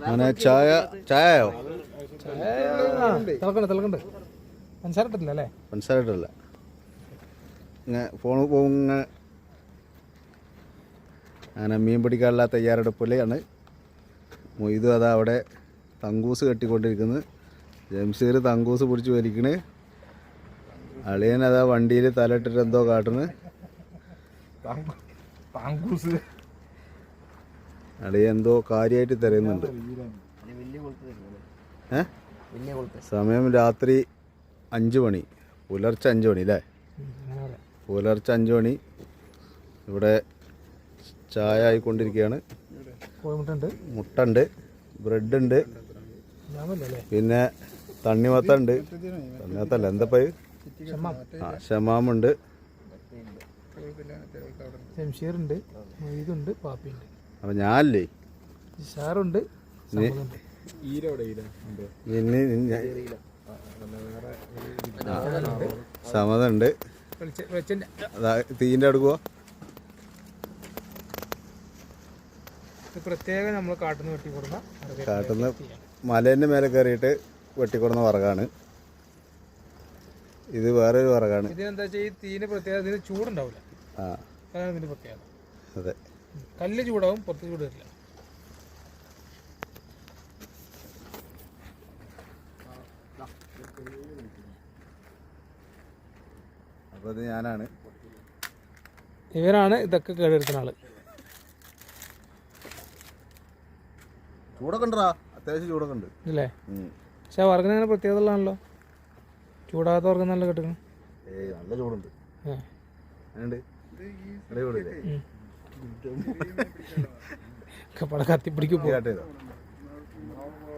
അങ്ങനെ ചായ ചായയോ തിളക്കണ്ട് പഞ്ചസാര ഇട്ടില്ല അല്ലേ? പഞ്ചസാര ഇട്ടില്ല. ഇങ്ങനെ ഫോണ് പോകും. അങ്ങനെ മീൻ പിടിക്കാനുള്ള തയ്യാറെടുപ്പിലാണ്. മൊയ്തു അതാ അവിടെ തങ്കൂസ് കെട്ടിക്കൊണ്ടിരിക്കുന്നത്. ജംഷീർ തങ്കൂസ് പിടിച്ച് വലിക്കണ്. അളിയൻ അതാ വണ്ടിയിൽ തലയിട്ടിട്ട് എന്തോ കാട്ടുന്നു. അളിയൻ എന്തോ കാര്യമായിട്ട് തിരയുന്നുണ്ട്. സമയം രാത്രി 5 മണി, പുലർച്ചെ 5 മണി അല്ലേ? പുലർച്ചെ 5 മണി. ഇവിടെ ചായ ആയിക്കൊണ്ടിരിക്കുകയാണ്. മുട്ടുണ്ട്, ബ്രെഡുണ്ട്, പിന്നെ തണ്ണിമത്തണ്ട്. തണ്ണിമത്തല്ല എന്താ ഷമാമുണ്ട്. അപ്പൊ ഞാനല്ലേ സമതുണ്ട്. തീൻ്റെ അടുക്കുവോ പ്രത്യേകം നമ്മൾ കാട്ടുന്ന മലേൻ്റെ മേലെ കയറിയിട്ട് വെട്ടിക്കൊടുന്ന വറകാണ് ഇത്. വേറൊരു വറകാണ്. ഇതിനെന്താ വെച്ചാൽ ഈ തീന് പ്രത്യേകത, ഇതിന് ചൂടുണ്ടാവില്ല. അതാണ് ഇതിന്റെ പ്രത്യേകത. അതെ, കല്ല് ചൂടാവും, പുറത്ത് ചൂട് വരില്ല. അപ്പോൾ ഇത് ഞാനാണ്. ഇവരാണ് ഇതൊക്കെ കേടെടുക്കുന്ന ആള്. ചൂടൊക്കെ ഉണ്ടോ? അത്യാവശ്യം ചൂടൊക്കെ ഉണ്ട് ഇല്ലേ? പക്ഷെ വർഗിന് അങ്ങനെ പ്രത്യേകത ഉള്ളതാണല്ലോ. ചൂടാകാത്ത വർഗം നല്ല കിട്ടുന്നു. നല്ല ചൂടുണ്ട്. കത്തിപ്പിടിക്കും.